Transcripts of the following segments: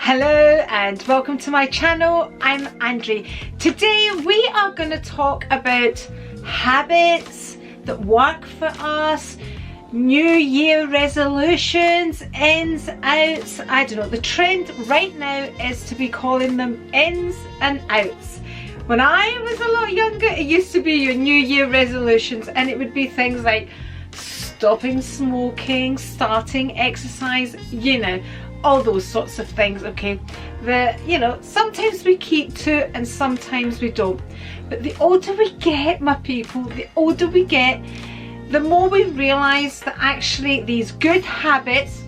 Hello and welcome to my channel. I'm Andri. Today we are going to talk about habits that work for us, New Year resolutions, ins, outs. I don't know, the trend right now is to be calling them ins and outs. When I was a lot younger, it used to be your New Year resolutions, and it would be things like stopping smoking, starting exercise, you know, all those sorts of things. Okay, sometimes we keep to and sometimes we don't, but the older we get, my people, the older we get, the more we realize that actually these good habits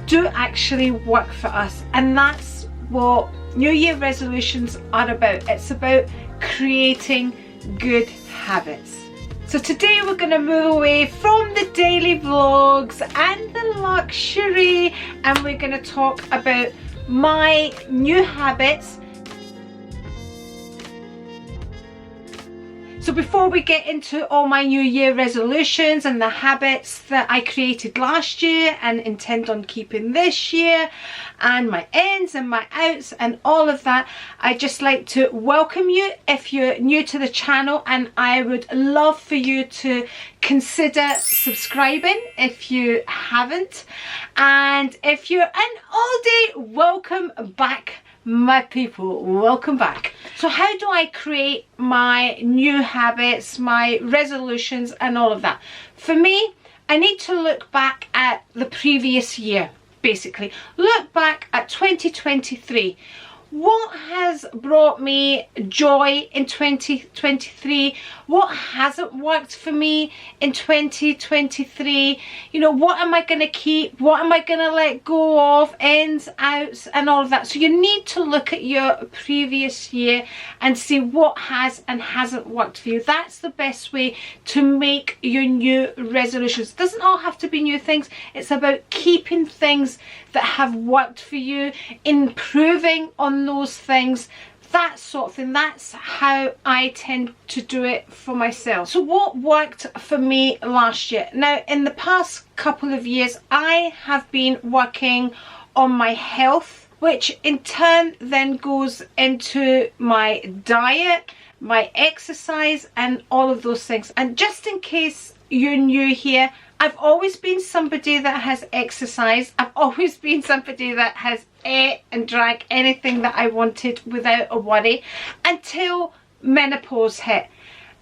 do actually work for us. And that's what New Year resolutions are about. It's about creating good habits. So today we're going to move away from the daily vlogs and the luxury, and we're going to talk about my new habits. So before we get into all my New Year resolutions and the habits that I created last year and intend on keeping this year, and my ins and my outs and all of that, I'd just like to welcome you if you're new to the channel, and I would love for you to consider subscribing if you haven't, and if you're an oldie, welcome back, my people, welcome back. So how do I create my new habits, my resolutions and all of that? For me, I need to look back at the previous year. Basically, look back at 2023. What has brought me joy in 2023? What hasn't worked for me in 2023? You know, what am I going to keep? What am I going to let go of? Ins, outs and all of that. So you need to look at your previous year and see what has and hasn't worked for you. That's the best way to make your new resolutions. It doesn't all have to be new things. It's about keeping things that have worked for you, improving on those things, that sort of thing. That's how I tend to do it for myself. So what worked for me last year? Now, in the past couple of years, I have been working on my health, which in turn then goes into my diet, my exercise and all of those things. And just in case you're new here, I've always been somebody that has exercised. I've always been somebody that has ate and drank anything that I wanted without a worry until menopause hit.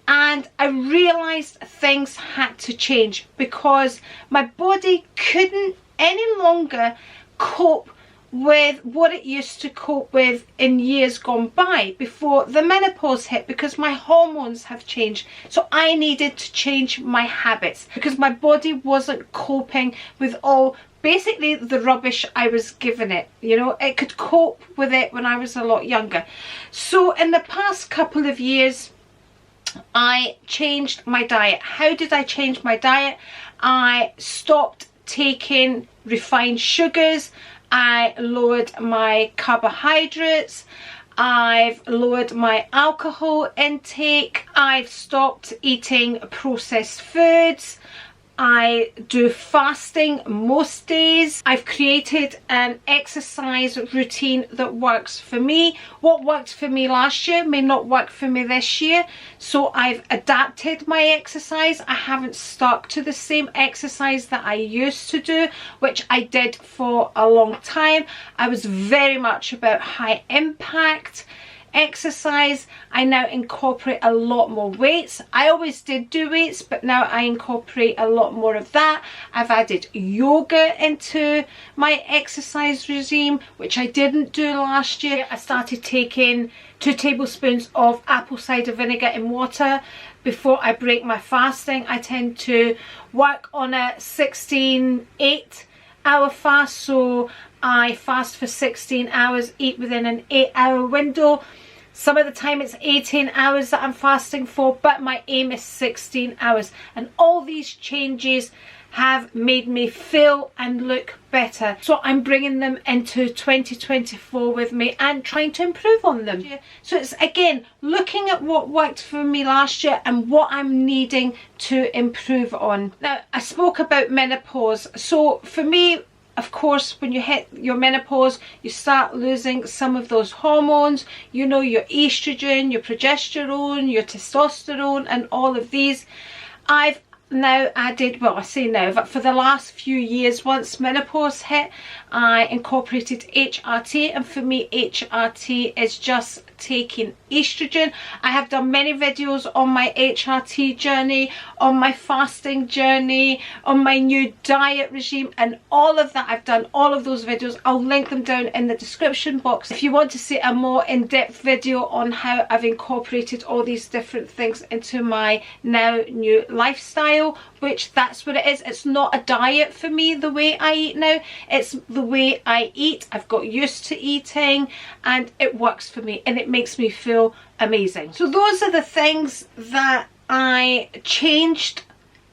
And I realised things had to change because my body couldn't any longer cope with what it used to cope with in years gone by before the menopause hit, because my hormones have changed. So I needed to change my habits because my body wasn't coping with all basically the rubbish I was giving it. You know, it could cope with it when I was a lot younger. So in the past couple of years, I changed my diet. How did I change my diet? I stopped taking refined sugars. I lowered my carbohydrates, I've lowered my alcohol intake, I've stopped eating processed foods, I do fasting most days. I've created an exercise routine that works for me. What worked for me last year may not work for me this year. So I've adapted my exercise. I haven't stuck to the same exercise that I used to do, which I did for a long time. I was very much about high impact exercise. I now incorporate a lot more weights. I always did do weights, but now I incorporate a lot more of that. I've added yoga into my exercise regime, which I didn't do last year. I started taking 2 tablespoons of apple cider vinegar in water before I break my fasting. I tend to work on a 16-8 hour fast, so I fast for 16 hours, eat within an 8-hour window. Some of the time it's 18 hours that I'm fasting for, but my aim is 16 hours. And all these changes have made me feel and look better. So I'm bringing them into 2024 with me and trying to improve on them. So it's again looking at what worked for me last year and what I'm needing to improve on. Now, I spoke about menopause. So for me, of course, when you hit your menopause, you start losing some of those hormones, you know, your estrogen, your progesterone, your testosterone, and all of these. I've now added, well, I say now, but for the last few years, once menopause hit, I incorporated HRT, and for me HRT is just taking estrogen. I have done many videos on my HRT journey, on my fasting journey, on my new diet regime, and all of that. I've done all of those videos. I'll link them down in the description box if you want to see a more in-depth video on how I've incorporated all these different things into my now new lifestyle, which that's what it is. It's not a diet for me the way I eat now, it's the way I eat. I've got used to eating and it works for me and it makes me feel amazing. So those are the things that I changed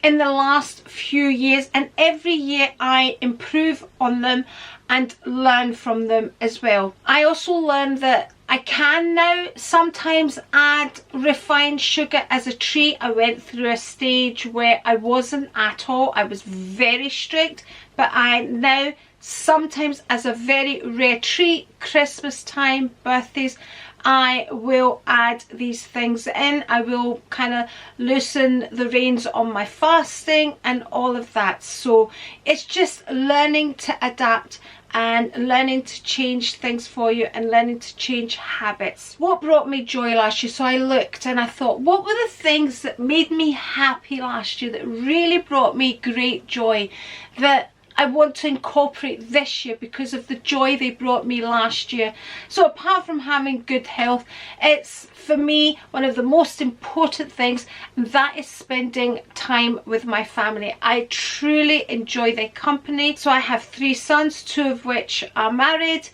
in the last few years, and every year I improve on them and learn from them as well. I also learned that I can now sometimes add refined sugar as a treat. I went through a stage where I wasn't at all. I was very strict, but I now sometimes, as a very rare treat, Christmas time, birthdays, I will add these things in. I will kind of loosen the reins on my fasting and all of that. So it's just learning to adapt and learning to change things for you and learning to change habits. What brought me joy last year? So I looked and I thought, what were the things that made me happy last year, that really brought me great joy, that I want to incorporate this year because of the joy they brought me last year? So apart from having good health, it's for me one of the most important things, and that is spending time with my family. I truly enjoy their company. So I have 3 sons, 2 of which are married,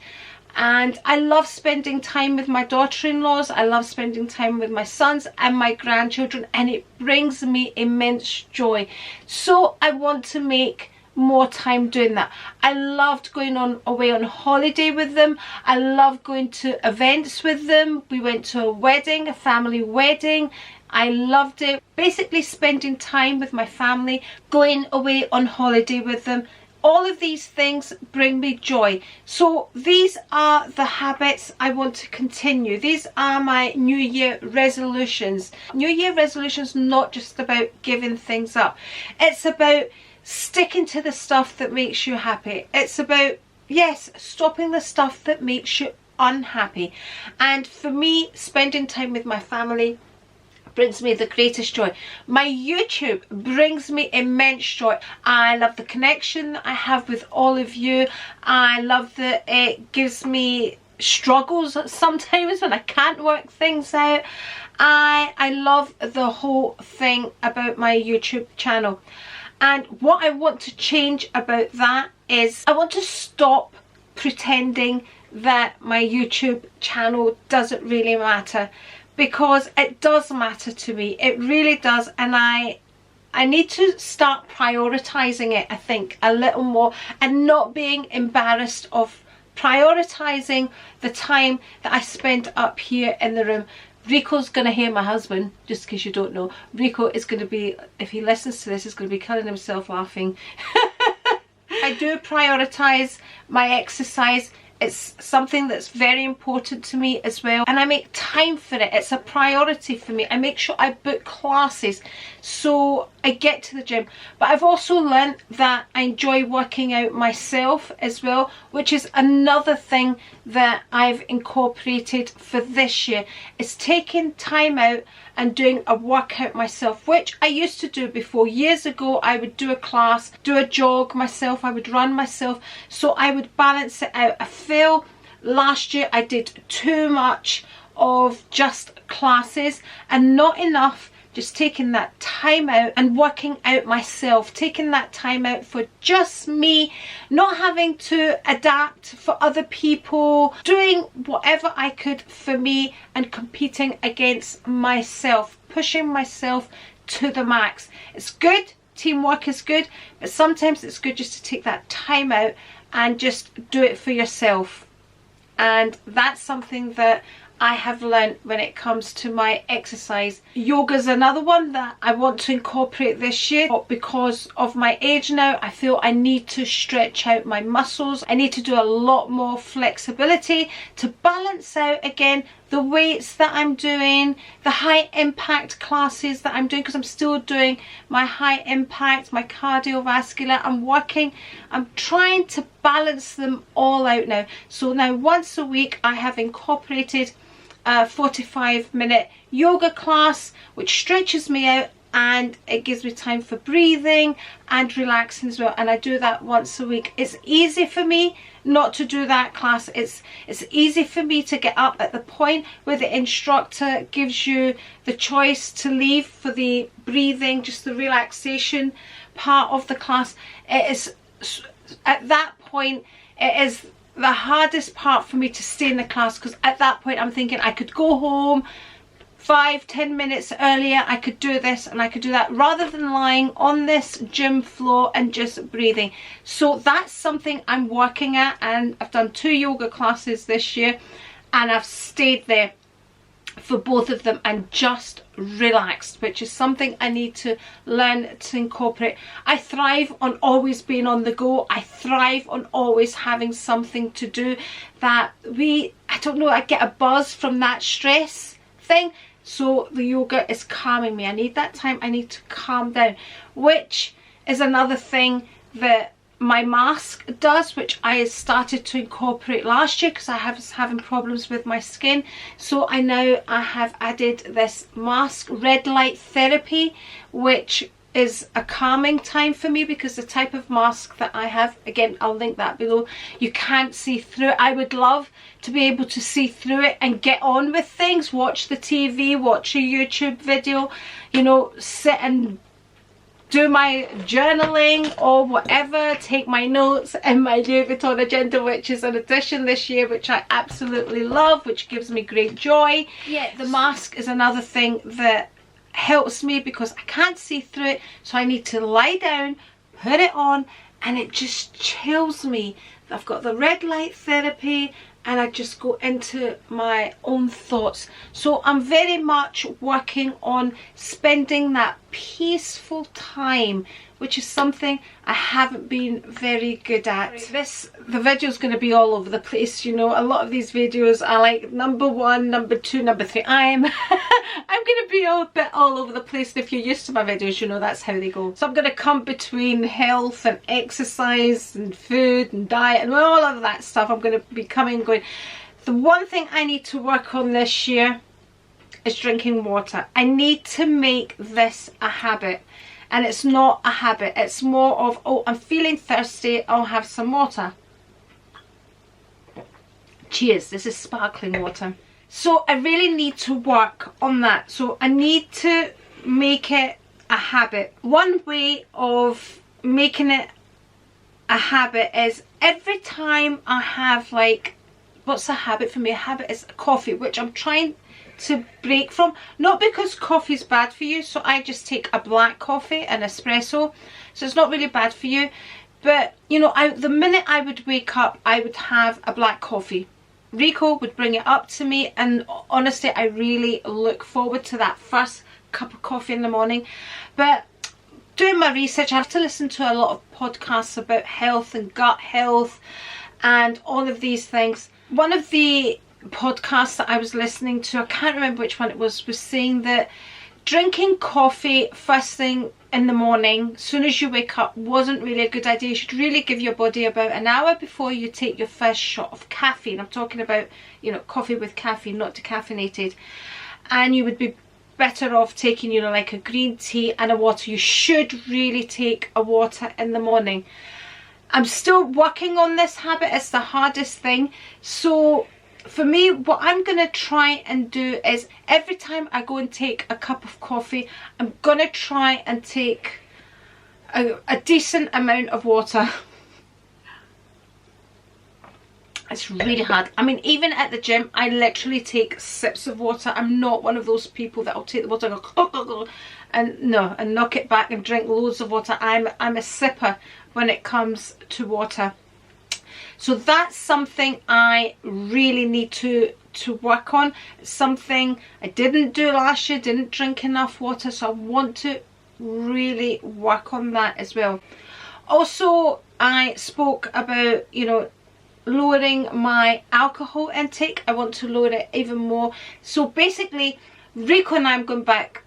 and I love spending time with my daughter-in-laws. I love spending time with my sons and my grandchildren, and it brings me immense joy. So I want to make more time doing that. I loved going away on holiday with them. I love going to events with them. We went to a wedding, a family wedding. I loved it. Basically spending time with my family, going away on holiday with them. All of these things bring me joy. So these are the habits I want to continue. These are my New Year resolutions. New Year resolutions, not just about giving things up. It's about sticking to the stuff that makes you happy. It's about, yes, stopping the stuff that makes you unhappy. And for me, spending time with my family brings me the greatest joy. My YouTube brings me immense joy. I love the connection that I have with all of you. I love that it gives me struggles sometimes when I can't work things out. I love the whole thing about my YouTube channel. And what I want to change about that is I want to stop pretending that my YouTube channel doesn't really matter, because it does matter to me. It really does. And I need to start prioritizing it, I think, a little more, and not being embarrassed of prioritizing the time that I spend up here in the room. Rico's going to hear, my husband, just in case you don't know, Rico is going to be, if he listens to this, is going to be killing himself laughing. I do prioritise my exercise. It's something that's very important to me as well, and I make time for it. It's a priority for me. I make sure I book classes so I get to the gym. But I've also learned that I enjoy working out myself as well, which is another thing that I've incorporated for this year, is taking time out and doing a workout myself, which I used to do before. Years ago, I would do a class, do a jog myself, I would run myself, so I would balance it out. I feel last year I did too much of just classes and not enough just taking that time out and working out myself, taking that time out for just me, not having to adapt for other people, doing whatever I could for me and competing against myself, pushing myself to the max. It's good, teamwork is good, but sometimes it's good just to take that time out and just do it for yourself. And that's something that I have learned when it comes to my exercise. Yoga's another one that I want to incorporate this year, but because of my age now, I feel I need to stretch out my muscles. I need to do a lot more flexibility to balance out again the weights that I'm doing, the high impact classes that I'm doing, because I'm still doing my high impact, my cardiovascular. I'm trying to balance them all out now. So now once a week I have incorporated a 45-minute yoga class, which stretches me out and it gives me time for breathing and relaxing as well, and I do that once a week. It's easy for me not to do that class. It's easy for me to get up at the point where the instructor gives you the choice to leave for the breathing, just the relaxation part of the class. It is at that point, it is the hardest part for me to stay in the class, because at that point I'm thinking I could go home 5-10 minutes earlier, I could do this and I could do that, rather than lying on this gym floor and just breathing. So that's something I'm working at, and I've done 2 yoga classes this year and I've stayed there for both of them and just relaxed, which is something I need to learn to incorporate. I thrive on always being on the go. I thrive on always having something to do. I don't know, I get a buzz from that stress thing. So the yoga is calming me. I need that time. I need to calm down, which is another thing that my mask does, which I started to incorporate last year because I was having problems with my skin. So I have added this mask, red light therapy, which is a calming time for me, because the type of mask that I have, again I'll link that below, you can't see through it. I would love to be able to see through it and get on with things, watch the TV, watch a YouTube video, you know, sit and do my journaling or whatever, take my notes in my Louis Vuitton agenda, which is an addition this year, which I absolutely love, which gives me great joy. Yeah, the mask is another thing that helps me because I can't see through it, so I need to lie down, put it on, and it just chills me. I've got the red light therapy and I just go into my own thoughts. So I'm very much working on spending that peaceful time, which is something I haven't been very good at. The video is going to be all over the place, you know. A lot of these videos are like number 1, number 2, number 3. I'm going to be a bit all over the place, and if you're used to my videos, you know that's how they go. So I'm going to come between health and exercise and food and diet and all of that stuff. I'm going to be coming and going. The one thing I need to work on this year is drinking water. I need to make this a habit. And it's not a habit, it's more of, oh, I'm feeling thirsty, I'll have some water. Cheers, this is sparkling water. So I really need to work on that. So I need to make it a habit. One way of making it a habit is every time I have, like, what's a habit for me? A habit is coffee, which I'm trying to break from, not because coffee is bad for you, so I just take a black coffee, an espresso, so it's not really bad for you. But you know, the minute I would wake up, I would have a black coffee. Rico would bring it up to me, and honestly I really look forward to that first cup of coffee in the morning. But doing my research, I have to listen to a lot of podcasts about health and gut health and all of these things. One of the podcast that I was listening to, I can't remember which one it was saying that drinking coffee first thing in the morning, as soon as you wake up, wasn't really a good idea. You should really give your body about an hour before you take your first shot of caffeine. I'm talking about, you know, coffee with caffeine, not decaffeinated. And you would be better off taking, you know, like a green tea and a water. You should really take a water in the morning. I'm still working on this habit. It's the hardest thing. So for me, what I'm going to try and do is every time I go and take a cup of coffee, I'm going to try and take a decent amount of water. It's really hard. I mean, even at the gym, I literally take sips of water. I'm not one of those people that will take the water and go and knock it back and drink loads of water. I'm a sipper when it comes to water. So that's something I really need to work on. It's something I didn't do last year, didn't drink enough water, so I want to really work on that as well. Also, I spoke about, you know, lowering my alcohol intake. I want to lower it even more. So basically, Rico and I, I'm going back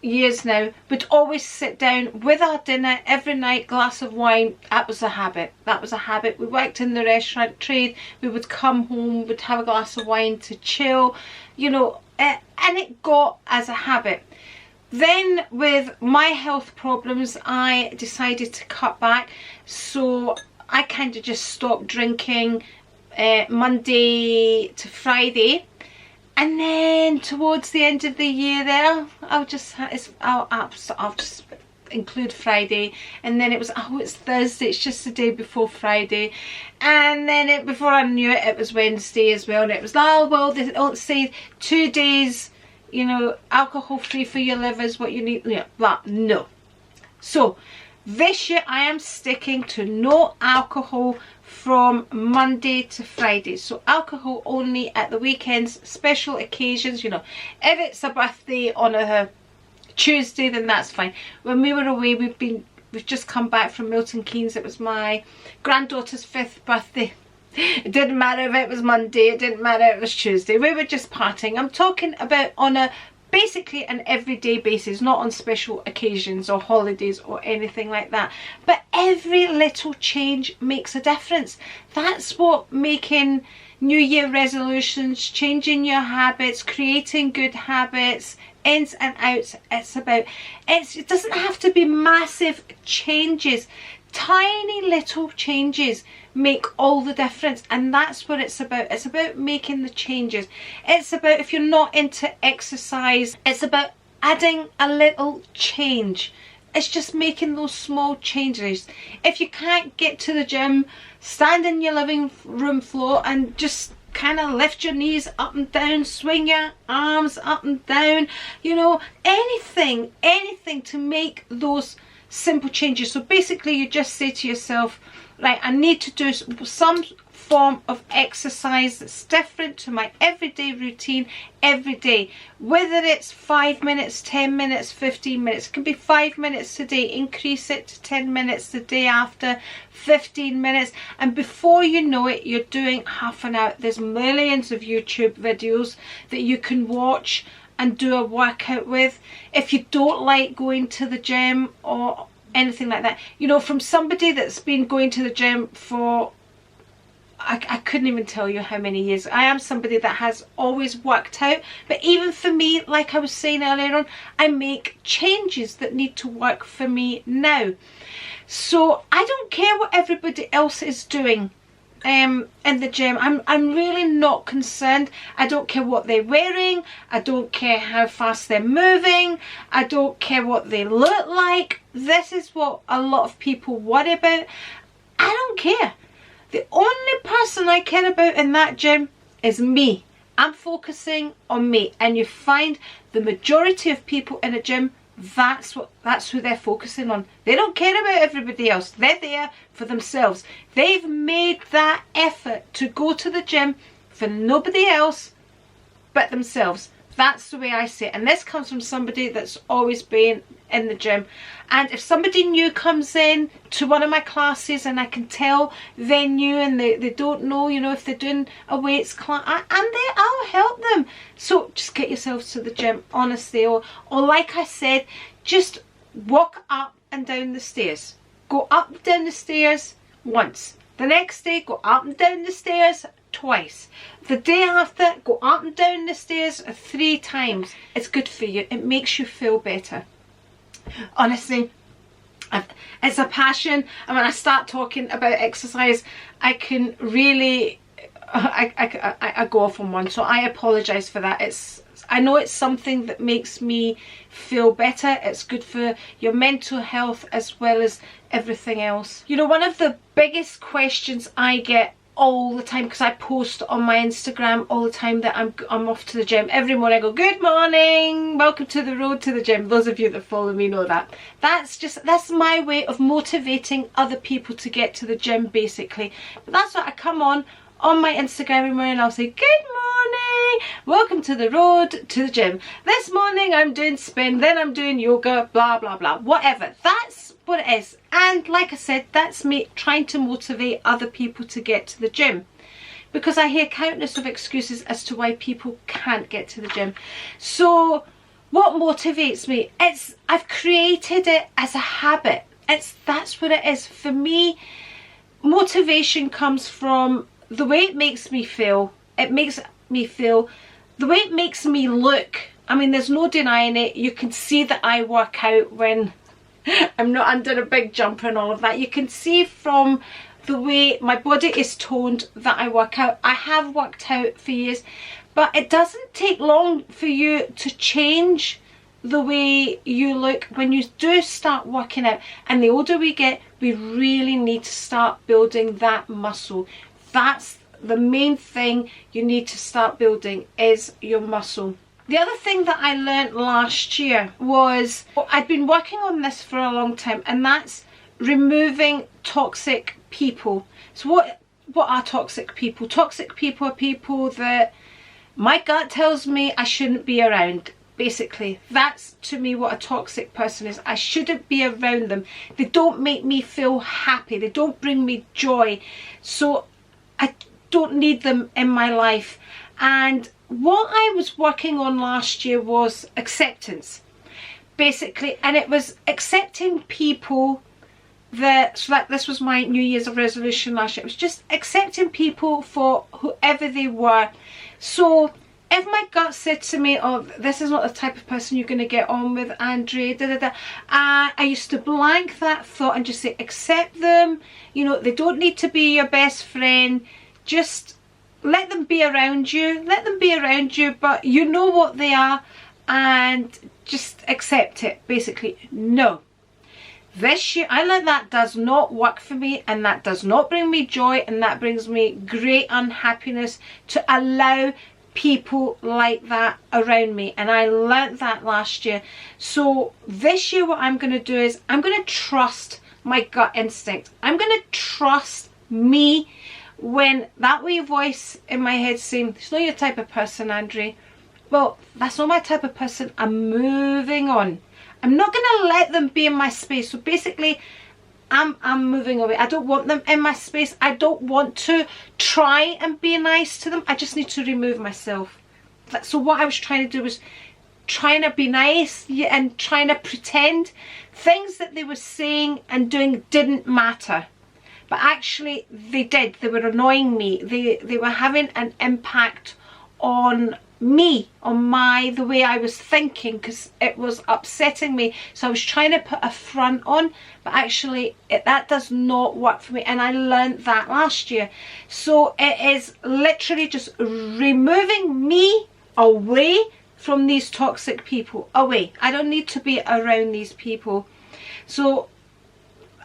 years now, would always sit down with our dinner every night, glass of wine. That was a habit. That was a habit. We worked in the restaurant trade. We would come home, would have a glass of wine to chill, you know, and it got as a habit. Then with my health problems, I decided to cut back. So I kind of just stopped drinking Monday to Friday. And then towards the end of the year there, I'll just include Friday. And then it was, oh, it's Thursday, it's just the day before Friday. And then before I knew it, it was Wednesday as well. And it was, oh, well, they don't say 2 days, you know, alcohol free for your liver is what you need. Yeah, but no. So this year I am sticking to no alcohol from Monday to Friday. So alcohol only at the weekends, special occasions, you know. If it's a birthday on a Tuesday, then that's fine. When we were away, we've just come back from Milton Keynes. It was my granddaughter's 5th birthday. It didn't matter if it was Monday, it didn't matter if it was Tuesday. We were just partying. I'm talking about on a basically an everyday basis, not on special occasions or holidays or anything like that. But every little change makes a difference. That's what making New Year resolutions, changing your habits, creating good habits, ins and outs, it's about. It doesn't have to be massive changes. Tiny little changes make all the difference, and that's what it's about. It's about making the changes. It's about, if you're not into exercise, it's about adding a little change. It's just making those small changes. If you can't get to the gym, stand in your living room floor and just kind of lift your knees up and down, swing your arms up and down, you know, anything to make those simple changes. So basically you just say to yourself, right, I need to do some form of exercise that's different to my everyday routine every day. Whether it's 5 minutes, 10 minutes, 15 minutes, it can be 5 minutes today, increase it to 10 minutes the day after, 15 minutes, and before you know it, you're doing half an hour. There's millions of YouTube videos that you can watch and do a workout with. If you don't like going to the gym or anything like that, you know, from somebody that's been going to the gym for, I couldn't even tell you how many years. I am somebody that has always worked out, but even for me, like I was saying earlier on, I make changes that need to work for me now. So I don't care what everybody else is doing in the gym. I'm really not concerned. I don't care what they're wearing. I don't care how fast they're moving. I don't care what they look like. This is what a lot of people worry about. I don't care. The only person I care about in that gym is me. I'm focusing on me. And you find the majority of people in a gym, that's who they're focusing on. They don't care about everybody else. They're there for themselves. They've made that effort to go to the gym for nobody else but themselves. That's the way I see it. And this comes from somebody that's always been in the gym. And if somebody new comes in to one of my classes and I can tell they're new and they don't know, you know, if they're doing a weights class, I'll help them. So just get yourselves to the gym, honestly. Or like I said, just walk up and down the stairs. Go up and down the stairs once. The next day, go up and down the stairs twice. The day after, go up and down the stairs 3 times. It's good for you. It makes you feel better. Honestly, it's a passion, and when I start talking about exercise, I can really I go off on one, so I apologize for that. I know it's something that makes me feel better. It's good for your mental health as well as everything else. You know, one of the biggest questions I get all the time, because I post on my Instagram all the time that I'm off to the gym. Every morning I go, good morning, welcome to the road to the gym. Those of you that follow me know that. That's my way of motivating other people to get to the gym, basically. But that's what I come on my Instagram every morning, and I'll say, good morning, welcome to the road to the gym. This morning I'm doing spin, then I'm doing yoga, blah blah blah, whatever. That's what it is. And like I said, that's me trying to motivate other people to get to the gym, because I hear countless of excuses as to why people can't get to the gym. So what motivates me? I've created it as a habit. That's what it is for me. Motivation comes from the way it makes me feel. It makes me feel the way it makes me look. I mean, there's no denying it. You can see that I work out when I'm not under a big jumper and all of that. You can see from the way my body is toned that I work out. I have worked out for years, but it doesn't take long for you to change the way you look when you do start working out. And the older we get, we really need to start building that muscle. That's the main thing you need to start building, is your muscle. The other thing that I learned last year was, I'd been working on this for a long time, and that's removing toxic people. So what are toxic people? Toxic people are people that my gut tells me I shouldn't be around. Basically, that's to me what a toxic person is. I shouldn't be around them. They don't make me feel happy. They don't bring me joy. So I don't need them in my life. And what I was working on last year was acceptance, basically. And it was accepting people this was my New Year's resolution last year. It was just accepting people for whoever they were. So if my gut said to me, oh, this is not the type of person you're going to get on with, Andri, I used to blank that thought and just say, accept them. You know, they don't need to be your best friend. Just let them be around you. Let them be around you, but you know what they are, and just accept it, basically. No. This year, I learned that does not work for me, and that does not bring me joy, and that brings me great unhappiness to allow people like that around me. And I learnt that last year. So this year what I'm going to do is I'm going to trust my gut instinct. I'm going to trust me when that wee voice in my head saying, it's not your type of person, Andri. Well, that's not my type of person. I'm moving on. I'm not going to let them be in my space. So basically, I'm moving away. I don't want them in my space. I don't want to try and be nice to them. I just need to remove myself. So what I was trying to do was trying to be nice and trying to pretend things that they were saying and doing didn't matter. But actually they did. They were annoying me. They were having an impact on me, on the way I was thinking, because it was upsetting me. So I was trying to put a front on, but actually that does not work for me, and I learned that last year. So it is literally just removing me away from these toxic people. Away. I don't need to be around these people. So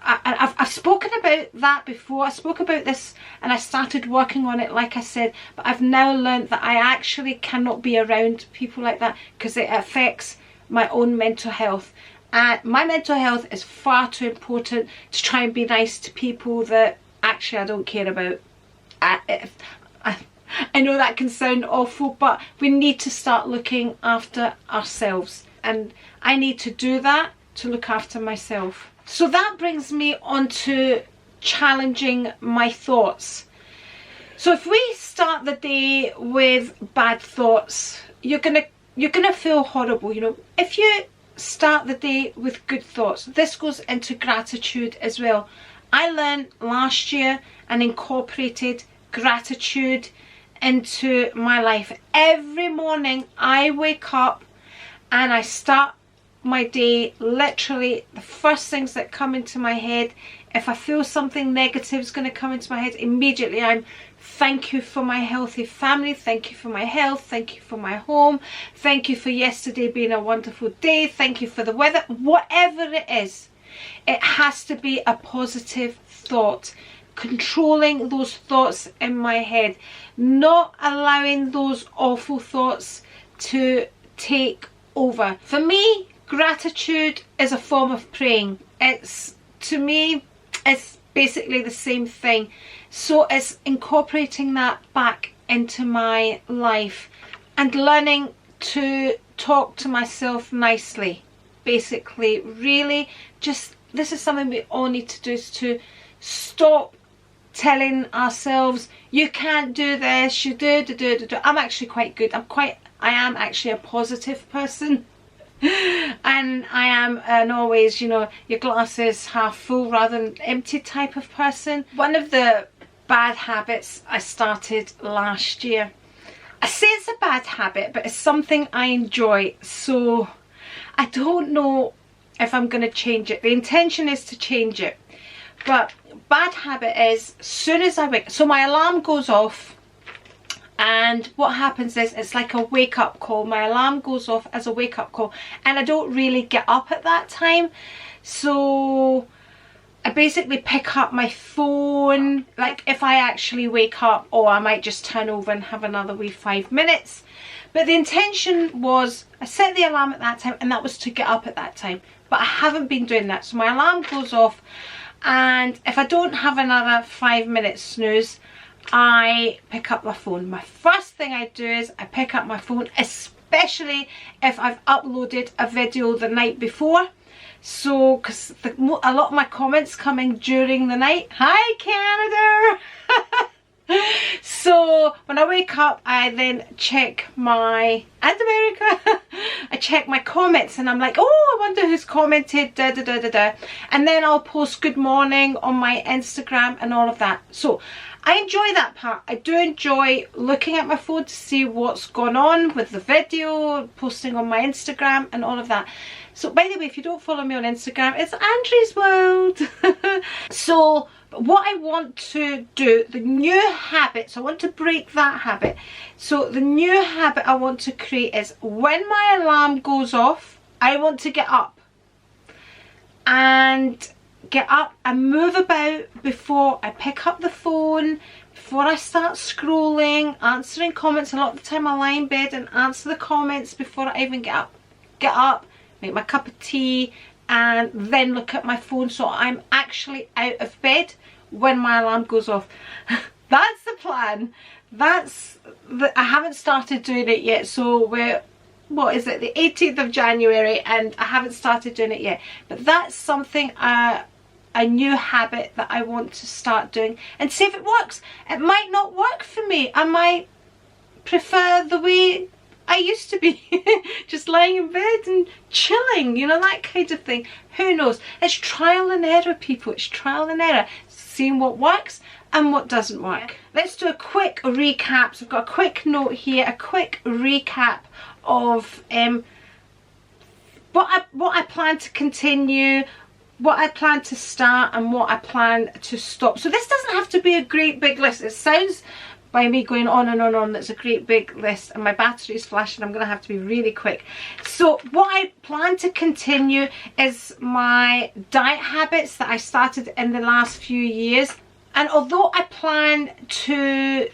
I've spoken about that before. I spoke about this and I started working on it, like I said, but I've now learned that I actually cannot be around people like that, because it affects my own mental health. And my mental health is far too important to try and be nice to people that actually I don't care about. I know that can sound awful, but we need to start looking after ourselves, and I need to do that to look after myself. So that brings me on to challenging my thoughts. So if we start the day with bad thoughts, you're gonna feel horrible. You know, if you start the day with good thoughts, this goes into gratitude as well. I learned last year and incorporated gratitude into my life. Every morning I wake up and I start my day, literally the first things that come into my head, if I feel something negative is going to come into my head, immediately I'm thank you for my healthy family, thank you for my health, thank you for my home, thank you for yesterday being a wonderful day, thank you for the weather. Whatever it is, it has to be a positive thought. controlling those thoughts in my head, not allowing those awful thoughts to take over. For me, gratitude is a form of praying. To me, it's basically the same thing. So it's incorporating that back into my life and learning to talk to myself nicely. Basically, really, just, this is something we all need to do, is to stop telling ourselves, you can't do this, you do. I'm actually quite good. I am actually a positive person. And I am an always, you know, your glass is half full rather than empty type of person. One of the bad habits I started last year, I say it's a bad habit, but it's something I enjoy, so I don't know if I'm going to change it. The intention is to change it, but bad habit is, as soon as I wake, so my alarm goes off, and what happens is it's like a wake-up call. My alarm goes off as a wake-up call, and I don't really get up at that time, so I basically pick up my phone, like if I actually wake up, or I might just turn over and have another wee 5 minutes. But the intention was, I set the alarm at that time, and that was to get up at that time, but I haven't been doing that. So my alarm goes off, and if I don't have another 5 minutes snooze, I pick up my phone. My first thing I do is I pick up my phone, especially if I've uploaded a video the night before. So, because a lot of my comments coming during the night. Hi, Canada! So, when I wake up, I then check and America, I check my comments, and I'm like, oh, I wonder who's commented, and then I'll post good morning on my Instagram and all of that. So, I enjoy that part. I do enjoy looking at my phone to see what's gone on with the video, posting on my Instagram and all of that. So, by the way, if you don't follow me on Instagram, it's Andri's World. So, what I want to do, the new habit, so I want to break that habit. So, the new habit I want to create is, when my alarm goes off, I want to get up. And move about before I pick up the phone, before I start scrolling, answering comments. A lot of the time I lie in bed and answer the comments before I even get up, make my cup of tea, and then look at my phone, so I'm actually out of bed when my alarm goes off. That's the plan. I haven't started doing it yet, so we're, what is it, the 18th of January, and I haven't started doing it yet, but that's something, a new habit that I want to start doing, and see if it works. It might not work for me. I might prefer the way I used to be, just lying in bed and chilling, you know, that kind of thing. Who knows? It's trial and error, people. It's trial and error, seeing what works and what doesn't work. Let's do a quick recap. So I've got a quick note here, a quick recap of what I plan to continue, what I plan to start, and what I plan to stop. So this doesn't have to be a great big list. It sounds, by me going on and on, that's a great big list, and my battery is flashing. I'm gonna have to be really quick. So what I plan to continue is my diet habits that I started in the last few years, and although I plan to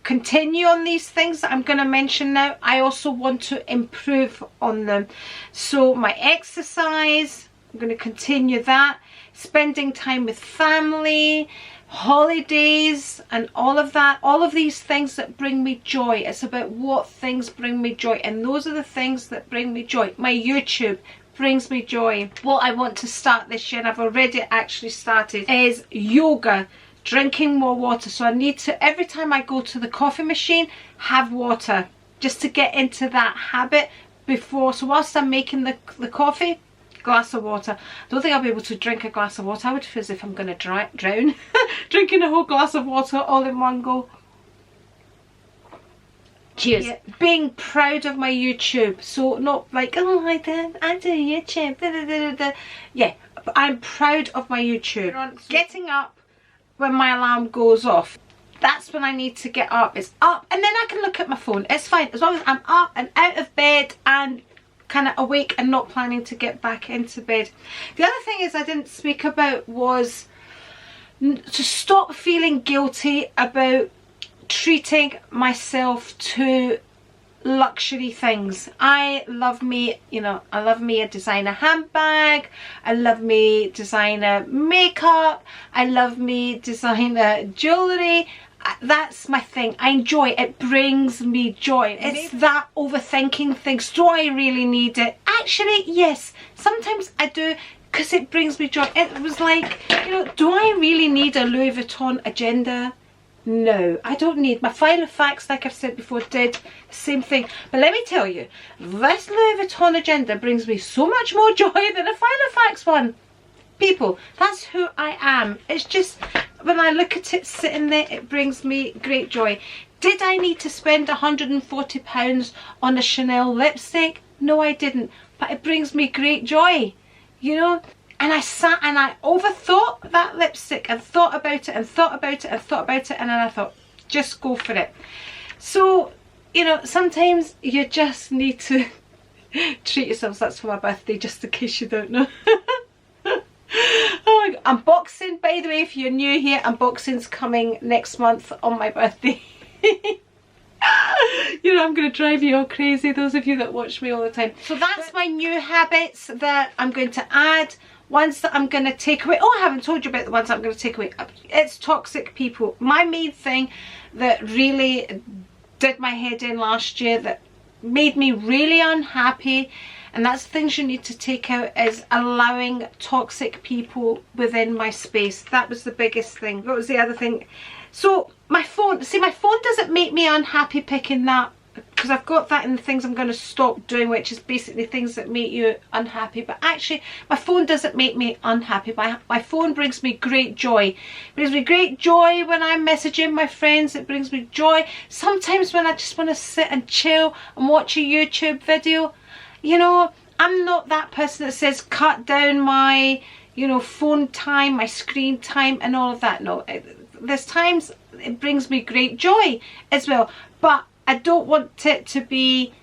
continue on these things that I'm going to mention now, I also want to improve on them. So my exercise, I'm going to continue that, spending time with family, holidays, and all of that, all of these things that bring me joy. It's about what things bring me joy, and those are the things that bring me joy. My YouTube brings me joy. What I want to start this year, and I've already actually started, is yoga, drinking more water. So I need to, every time I go to the coffee machine, have water, just to get into that habit before. So whilst I'm making the coffee, glass of water. I don't think I'll be able to drink a glass of water. I would feel as if I'm going to drown. Drinking a whole glass of water all in one go. Cheers. Yeah. Being proud of my YouTube. So not like, oh, I do YouTube. Da, da, da, da. Yeah, but I'm proud of my YouTube. Getting up when my alarm goes off. That's when I need to get up. It's up, and then I can look at my phone. It's fine as long as I'm up and out of bed and kind of awake and not planning to get back into bed. The other thing is I didn't speak about was to stop feeling guilty about treating myself to luxury things. I love me, you know, I love me a designer handbag, I love me designer makeup, I love me designer jewellery. That's my thing. I enjoy it. It brings me joy. It's that overthinking things. Do I really need it? Actually, yes. Sometimes I do, because it brings me joy. It was like, you know, do I really need a Louis Vuitton agenda? No, I don't need. My File of Facts, like I've said before, did the same thing. But let me tell you, this Louis Vuitton agenda brings me so much more joy than a File of Facts one. People, that's who I am. It's just, when I look at it sitting there, it brings me great joy. Did I need to spend £140 on a Chanel lipstick? No, I didn't. But it brings me great joy, you know. And I sat and I overthought that lipstick and thought about it and thought about it and thought about it, and then I thought, just go for it. So, you know, sometimes you just need to treat yourselves. That's for my birthday, just in case you don't know. Oh, unboxing, by the way, if you're new here, unboxing's coming next month on my birthday. You know, I'm going to drive you all crazy, those of you that watch me all the time. So that's my new habits that I'm going to add. Ones that I'm going to take away. Oh, I haven't told you about the ones I'm going to take away. It's toxic people. My main thing that really did my head in last year, that made me really unhappy, and that's the things you need to take out, is allowing toxic people within my space. That was the biggest thing. What was the other thing? So my phone, see, my phone doesn't make me unhappy picking that, because I've got that in the things I'm going to stop doing, which is basically things that make you unhappy. But actually, my phone doesn't make me unhappy. My phone brings me great joy. It brings me great joy when I'm messaging my friends. It brings me joy sometimes when I just want to sit and chill and watch a YouTube video. You know, I'm not that person that says cut down my, you know, phone time, my screen time and all of that. No, there's times it brings me great joy as well. But I don't want it to be,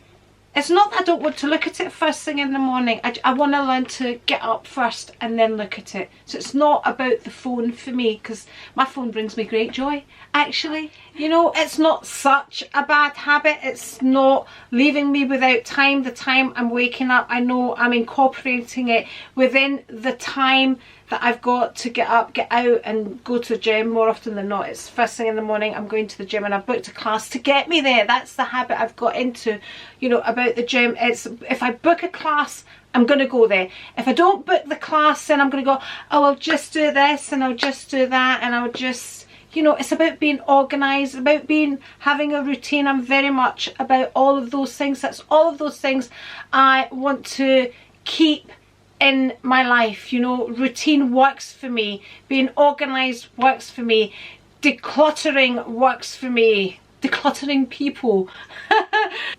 it's not that I don't want to look at it first thing in the morning. I want to learn to get up first and then look at it. So it's not about the phone for me, because my phone brings me great joy, actually. You know, it's not such a bad habit. It's not leaving me without time. The time I'm waking up, I know I'm incorporating it within the time that I've got to get up, get out and go to the gym. More often than not, it's first thing in the morning I'm going to the gym, and I've booked a class to get me there. That's the habit I've got into, you know, about the gym. It's, if I book a class, I'm going to go there. If I don't book the class, then I'm going to go, oh, I'll just do this and I'll just do that, and I'll just, you know, it's about being organised, about having a routine. I'm very much about all of those things. That's all of those things I want to keep in my life. You know, routine works for me, being organised works for me, decluttering works for me, decluttering people,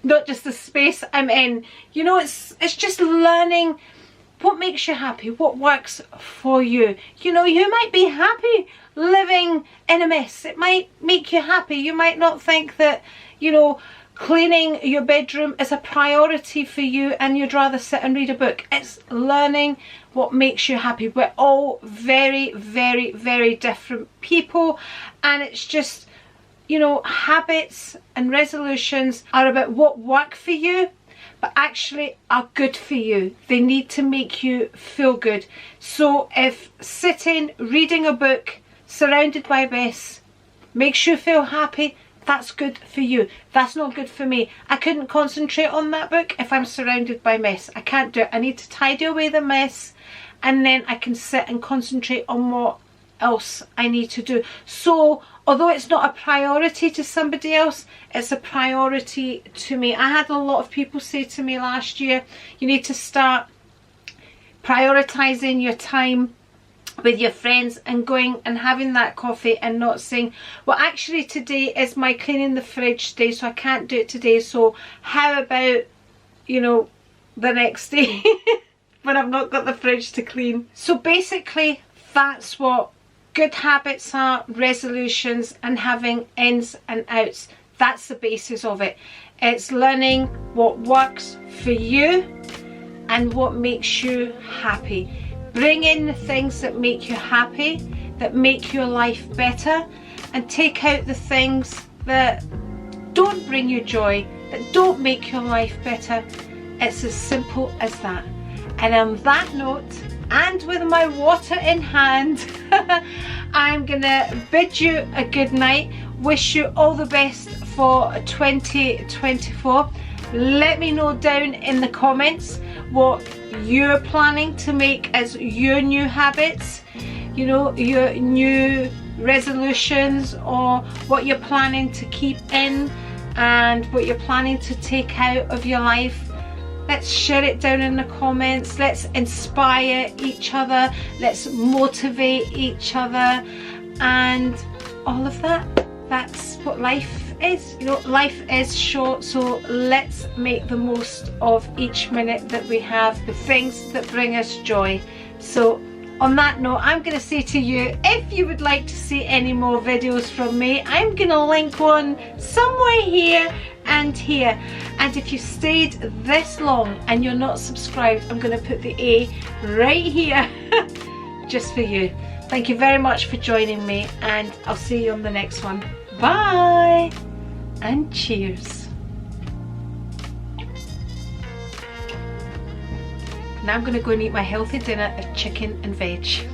not just the space I'm in. You know, it's just learning what makes you happy, what works for you. You know, you might be happy living in a mess. It might make you happy. You might not think that, you know, cleaning your bedroom is a priority for you and you'd rather sit and read a book. It's learning what makes you happy. We're all very, very, very different people, and it's just, you know, habits and resolutions are about what work for you, but actually are good for you. They need to make you feel good. So if sitting, reading a book, surrounded by mess, makes you feel happy, that's good for you. That's not good for me. I couldn't concentrate on that book if I'm surrounded by mess. I can't do it. I need to tidy away the mess, and then I can sit and concentrate on what else I need to do. So although it's not a priority to somebody else, it's a priority to me. I had a lot of people say to me last year, you need to start prioritizing your time with your friends and going and having that coffee, and not saying, well, actually today is my cleaning the fridge day, so I can't do it today, so how about, you know, the next day when I've not got the fridge to clean. So basically that's what good habits are, resolutions, and having ins and outs. That's the basis of it. It's learning what works for you and what makes you happy. Bring in the things that make you happy, that make your life better, and take out the things that don't bring you joy, that don't make your life better. It's as simple as that. And on that note, and with my water in hand, I'm gonna bid you a good night, wish you all the best for 2024. Let me know down in the comments what you're planning to make as your new habits, you know, your new resolutions, or what you're planning to keep in and what you're planning to take out of your life. Let's share it down in the comments. Let's inspire each other. Let's motivate each other, and all of that. That's what life is. You know, life is short, so let's make the most of each minute that we have, the things that bring us joy. So on that note, I'm going to say to you, if you would like to see any more videos from me, I'm going to link one somewhere here and here. And if you stayed this long and you're not subscribed, I'm going to put the A right here just for you. Thank you very much for joining me, and I'll see you on the next one. Bye and cheers. Now I'm going to go and eat my healthy dinner of chicken and veg.